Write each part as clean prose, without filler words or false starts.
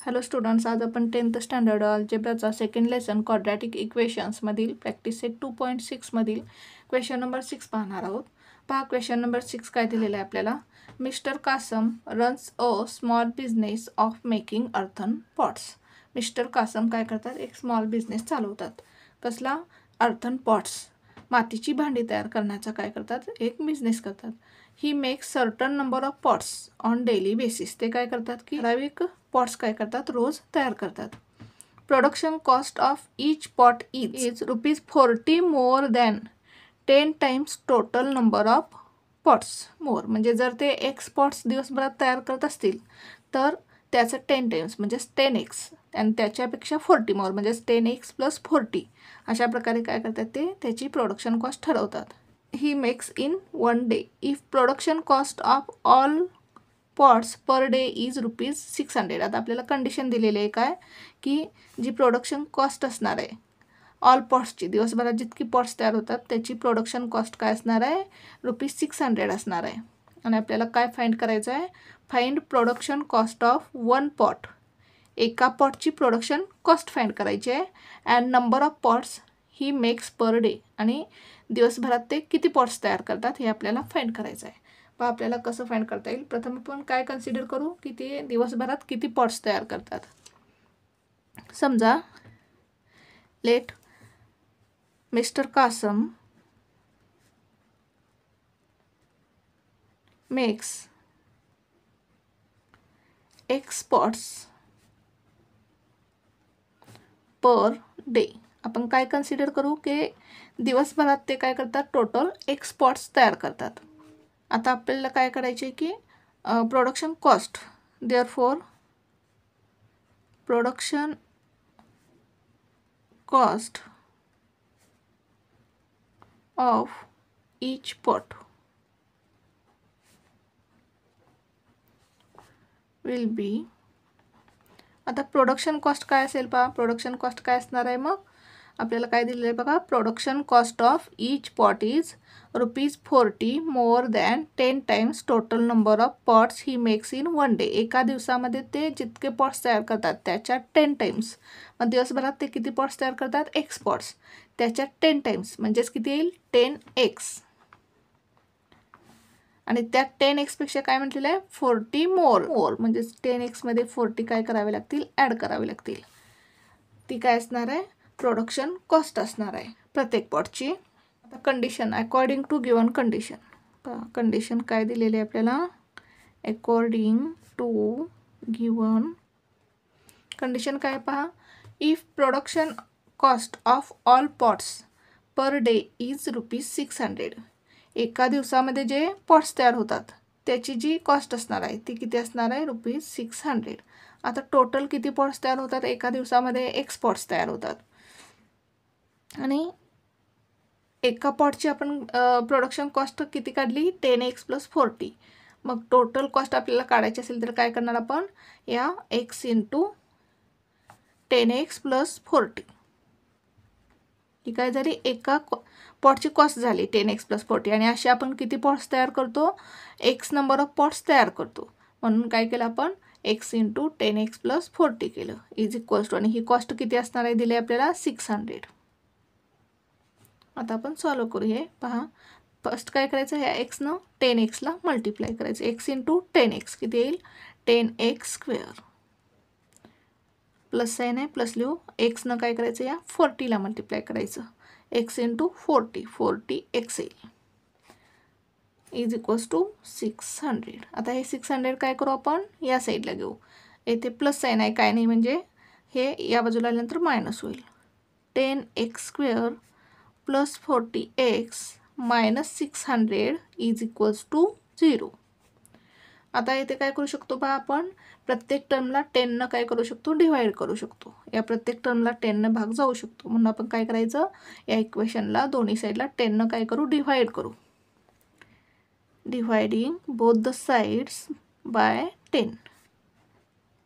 Hello students, आज आपण 10th standard अल्जेब्राचा सेकंड लेसन क्वाड्रॅटिक इक्वेशन्समधील प्रॅक्टिस सेट 2.6 मधील क्वेश्चन नंबर 6 पाहणार आहोत. पहा, क्वेश्चन नंबर 6 काय दिलेलं आहे आपल्याला. Mister Kasam runs a small business of making earthen pots. Mister Kasam काय करतात, एक स्मॉल बिझनेस चालवतात. कसला? अर्थन पॉट्स, मातीची भांडी तयार करण्याचा काय करतात, एक बिझनेस करतात. He makes certain number of pots on daily basis. ते काय करतात की ठराविक पॉट्स काय करतात, रोज तयार करतात. Production cost of each pot is ₹40 more than 10 times total number of pots more. म्हणजे जर ते एक्स पॉट्स दिवसभरात तयार करत असतील तर त्याचं 10 टाइम्स म्हणजे 10x आणि त्याच्यापेक्षा 40 मोर म्हणजे 10x + 40 अशा प्रकारे काय करतात, ते त्याची प्रोडक्शन कॉस्ट ठरवतात. He makes in 1 day if production cost of all pots per day is ₹600. आता आपल्याला कंडिशन दिलेली आहे काय की जी प्रोडक्शन कॉस्ट असणार आहे ऑल पॉट्सची, दिवसभरात जितकी पॉट्स तयार होतात त्याची प्रोडक्शन कॉस्ट काय असणार आहे, ₹600 असणार आहे. आणि आपल्याला काय फाइंड करायचं आहे, find production cost of 1 pot. एका पॉटची प्रोडक्शन कॉस्ट फाइंड करायची आहे. And number of pots he makes per day, आणि दिवसभरात ते किती पॉट्स तयार करतात हे आपल्याला फाइंड करायचं आहे. पण आपल्याला कसं फाइंड करता येईल, प्रथम आपण काय कन्सिडर करू की ते दिवसभरात किती पॉट्स तयार करतात. समजा let mister Kasam makes X pots per day. आपण काय कन्सिडर करू की दिवसभरात ते काय करतात, टोटल X पॉट्स तयार करतात. आता आपल्याला काय करायचे की production cost, therefore production cost of each pot will be. आता प्रोडक्शन कॉस्ट काय असेल पहा, प्रोडक्शन कॉस्ट काय असणार आहे, मग आपल्याला काय दिलेलं आहे बघा, production cost of each pot is ₹40 more than 10 times total number of pots he makes in 1 day. एका दिवसामध्ये ते जितके पॉट्स तयार करतात त्याच्या 10 टाइम्स. मग दिवसभरात ते किती पॉट्स तयार करतात, एक्स पॉट्स, त्याच्या 10 टाइम्स म्हणजेच किती येईल, 10x. आणि त्या 10x पेक्षा काय म्हटलेलं आहे, 40 मोर म्हणजे 10x मध्ये 40 काय करावे लागतील, ॲड करावे लागतील. ती काय असणार आहे, प्रोडक्शन कॉस्ट असणार आहे प्रत्येक पॉटची. आता condition according to given condition. Condition काय दिलेली आहे आपल्याला, अकॉर्डिंग टू गिवन कंडिशन काय पहा, if production cost of all pots per day is ₹600. एका दिवसामध्ये जे पॉट्स तयार होतात त्याची जी कॉस्ट असणार आहे ती किती असणार आहे, ₹600. आता टोटल किती पॉट्स तयार होतात एका दिवसामध्ये, एक्स पॉट्स तयार होतात. आणि एका पॉटची आपण प्रोडक्शन कॉस्ट किती काढली, 10x + 40. मग टोटल कॉस्ट आपल्याला काढायची असेल तर काय करणार आपण, या x × 10x + 40 ही काय झाली, एका पॉटची कॉस्ट झाली 10x + 40. आणि असे आपण किती पॉट्स तयार करतो, एक्स नंबर ऑफ पॉट्स तयार करतो. म्हणून काय केलं आपण, x × 10x + 40 केलं इज इक्वल्स टू, आणि ही कॉस्ट किती असणार आहे दिली आपल्याला, 600. आता आपण सॉल्व करू. हे पहा, फर्स्ट काय करायचं, ह्या एक्सनं 10xला मल्टिप्लाय करायचं. x × 10x किती येईल, 10x². प्लस साईन आहे, प्लस लिहू. एक्सनं काय करायचं, या 40ला मल्टिप्लाय करायचं. x × 40x येईल इज इक्वल्स टू 600. आता हे 600 काय करू आपण, या साईडला घेऊ. येथे प्लस साईन आहे, काय नाही म्हणजे हे या बाजूला आल्यानंतर मायनस होईल. 10x² + 40x - 600 is equals to 0. आता इथे काय करू शकतो पहा, आपण प्रत्येक टर्मला 10नं काय करू शकतो, डिवाइड करू शकतो. या प्रत्येक टर्मला 10नं भाग जाऊ शकतो. म्हणून आपण काय करायचं, या इक्वेशनला दोन्ही साईडला 10नं काय करू, डिवाइड करू. Dividing both the sides by 10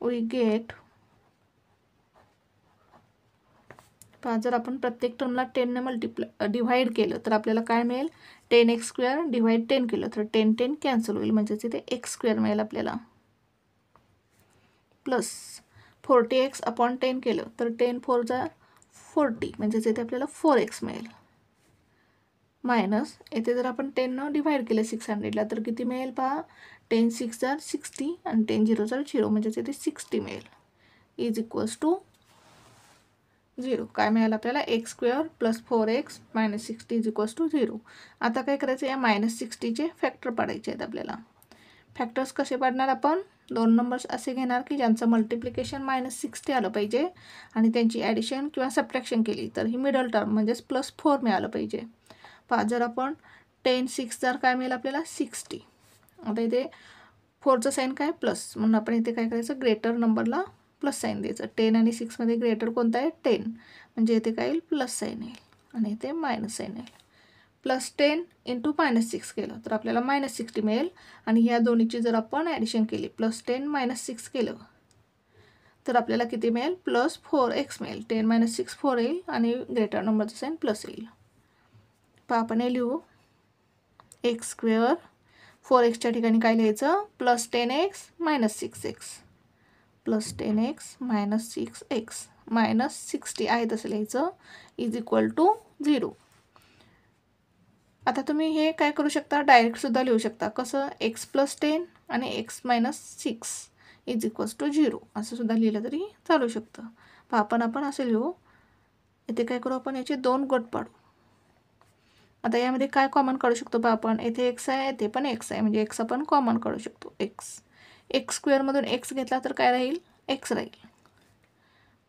we get. पहा, जर आपण प्रत्येक टर्मला 10नं डिवाइड केलं तर आपल्याला काय मिळेल, 10x² डिवाइड 10 केलं तर 10 कॅन्सल होईल, म्हणजेच इथे x² मिळेल आपल्याला. प्लस 40x अपॉन 10 केलं तर 10 4 जा 40, म्हणजेच इथे आपल्याला 4x मिळेल. मायनस इथे जर आपण 10 डिवाइड केलं 600ला तर किती मिळेल पहा, 10 6 जा 60 आणि 10 0 जा 0, म्हणजेच इथे 60 मिळेल. Is equals to 0. काय मिळालं आपल्याला, X square plus 4x minus 60 is equals to 0. आता काय करायचं, या मायनस 60चे फॅक्टर पाडायचे आहेत आपल्याला. फॅक्टर्स कसे पाडणार आपण, दोन नंबर्स असे घेणार की ज्यांचं मल्टिप्लिकेशन मायनस 60 आलं पाहिजे आणि त्यांची ॲडिशन किंवा सबट्रॅक्शन केली तर ही मिडल टर्म म्हणजेच प्लस 4 मिळालं पाहिजे. पहा, जर आपण 10 6 जर काय मिळेल आपल्याला 60. आता इथे 4चं साईन काय प्लस, म्हणून आपण इथे काय करायचं, ग्रेटर नंबरला प्लस साईन द्यायचं. 10 आणि 6मध्ये ग्रेटर कोणता आहे, 10, म्हणजे इथे काय येईल, प्लस साईन येईल आणि इथे मायनस साईन येईल. प्लस 10 इंटू मायनस 6 केलं तर आपल्याला मायनस 60 मिळेल आणि ह्या दोन्हीची जर आपण ॲडिशन केली, प्लस 10 मायनस 6 केलं तर आपल्याला किती मिळेल, प्लस 4x मिळेल. 10 मायनस 6 4 येईल आणि ग्रेटर नंबरचं साईन प्लस येईल. पहा, आपण हे लिहू, एक्स स्क्वेअर 4xच्या ठिकाणी काय लिहायचं, plus 10x minus 6x, plus 10x minus 6x minus 60 आहे तसं लिहायचं, इज इक्वल टू 0. आता तुम्ही हे काय करू शकता, डायरेक्टसुद्धा लिहू शकता. कसं, x प्लस 10 आणि x minus 6 is equals to 0 असं सुद्धा लिहिलं तरी चालू शकतं. पहा, आपण असं लिहू, इथे काय करू, आपण याचे दोन गट पाडू. आता यामध्ये काय कॉमन काढू शकतो पहा आपण, येथे x आहे, येथे पण x आहे, म्हणजे x आपण कॉमन काढू शकतो. एक्स स्क्वेअरमधून x घेतला तर काय राहील, x राहील,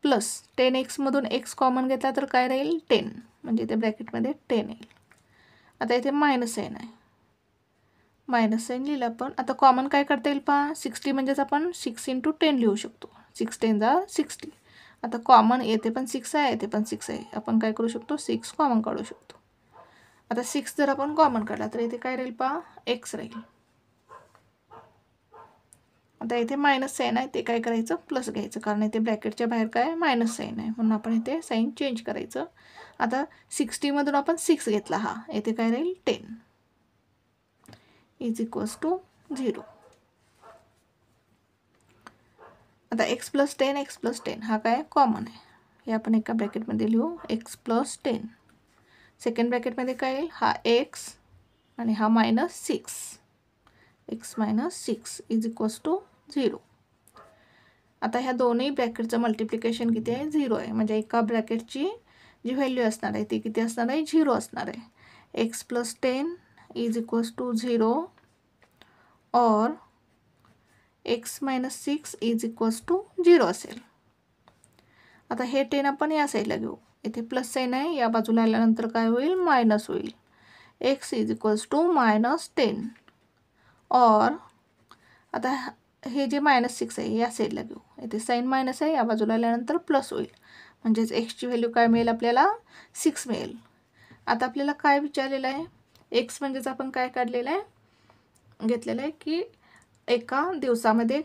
प्लस 10x मधून x कॉमन घेतला तर काय राहील, 10, म्हणजे इथे ब्रॅकेटमध्ये 10 येईल. आता इथे मायनस साईन आहे, मायनस साईन लिहिलं आपण. आता कॉमन काय करता येईल पहा, 60 म्हणजेच आपण 6 इंटू 10 लिहू शकतो. 6 10 जा 60. आता कॉमन येथे पण 6 आहे, येथे पण 6 आहे, आपण काय करू शकतो, 6 कॉमन काढू शकतो. आता 6 जर आपण कॉमन काढला तर इथे काय राहील पहा, x राहील. आता इथे मायनस साईन आहे, ते काय करायचं, प्लस घ्यायचं, कारण इथे ब्रॅकेटच्या बाहेर काय मायनस साईन आहे, म्हणून आपण इथे साईन चेंज करायचं. आता 60मधून आपण 6 घेतला, हा येथे काय राहील, 10 इज इक्वल्स टू 0. आता x प्लस 10 हा काय कॉमन आहे, हे आपण एका ब्रॅकेटमध्ये लिहू, x प्लस 10. सेकंड ब्रॅकेटमध्ये काय येईल, हा x आणि हा minus 6, x minus 6 is equals to 0. आता ह्या दोन्ही ब्रॅकेटचं मल्टिप्लिकेशन किती आहे, 0 आहे, म्हणजे एका ब्रॅकेटची जी व्हॅल्यू असणार आहे ती किती असणार आहे, 0 असणार आहे. x plus 10 is equals to 0 और x minus 6 is equals to 0 असेल. आता हे 10 आपण या साईडला घेऊ, इथे प्लस साईन आहे, या बाजूला आल्यानंतर काय होईल, मायनस होईल. x is equals to minus 10 और आता हे जे मायनस 6 आहे या साईडला घेऊ, इथे साईन मायनस आहे, या बाजूला आल्यानंतर प्लस होईल, म्हणजेच एक्सची व्हॅल्यू काय मिळेल आपल्याला, 6 मिळेल. आता आपल्याला काय विचारलेलं आहे, एक्स म्हणजेच आपण काय काढलेलं आहे, घेतलेलं आहे की एका दिवसामध्ये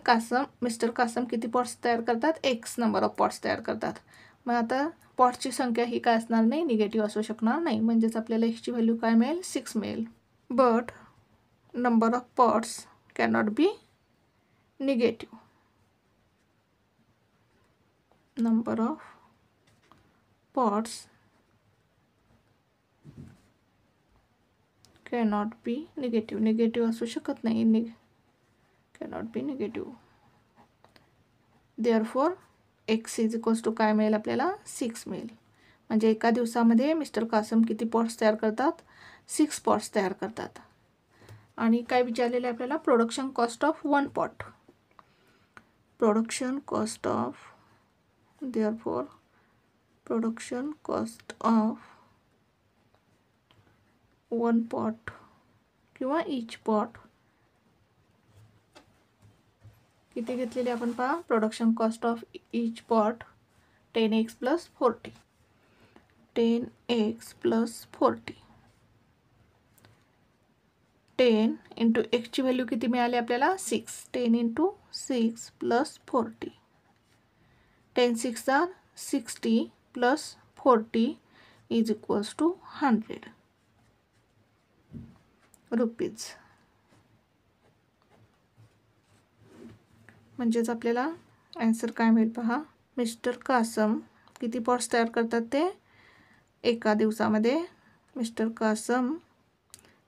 मिस्टर कासम किती पॉट्स तयार करतात, एक्स नंबर ऑफ पॉट्स तयार करतात. मग आता पॉट्सची संख्या ही काय असणार नाही, निगेटिव्ह असू शकणार नाही, म्हणजेच आपल्याला एक्सची व्हॅल्यू काय मिळेल, 6 मिळेल. But number of pots cannot be negative. Number of pots cannot be negative असू शकत नाही, cannot be negative. Therefore X is equals to काय मिळेल आपल्याला, 6 मिळेल. म्हणजे एका दिवसामध्ये मिस्टर कासम किती पॉट्स तयार करतात, 6 पॉट्स तयार करतात. आणि काय विचारलेलं आहे आपल्याला, production cost of 1 pot. Production cost of, therefore production cost of 1 pot किंवा ईच पॉट किती घेतलेली आपण पहा, production cost of each pot 10x plus 40. 10x plus 40, 10 into एक्सची व्हॅल्यू किती मिळाली आपल्याला, 6. 10 इंटू 6 प्लस 40, 10 6 जा 60 plus 40 is equals to 100 rupees. म्हणजेच आपल्याला आन्सर काय मिळेल पहा. मिस्टर कासम किती पॉट्स तयार करतात ते एका दिवसामध्ये. Mister Kasam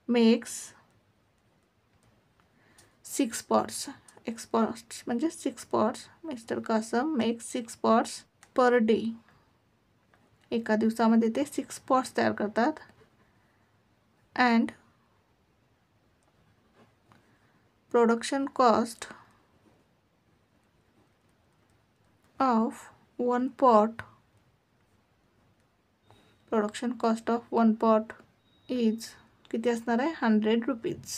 makes 6 pots. Pots म्हणजे 6 pots. Mister Kasam makes 6 pots per day. एका दिवसामध्ये ते 6 पॉट्स तयार करतात. And production cost of 1 pot. Production cost of 1 pot is किती असणार आहे 100 रुपीज.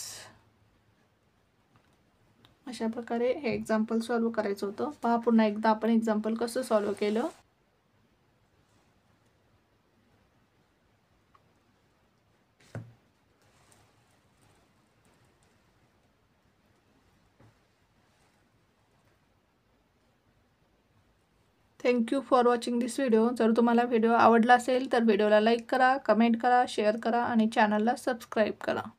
अशा प्रकारे हे एक्झाम्पल सॉल्व करायचं होतं. पहा पुन्हा एकदा आपण एक्झाम्पल कसं सॉल्व केलं. Thank you for watching this video. जर तुम्हाला व्हिडिओ आवडला असेल तर व्हिडिओला लाईक करा, कमेंट करा, शेअर करा आणि चॅनलला सबस्क्राईब करा.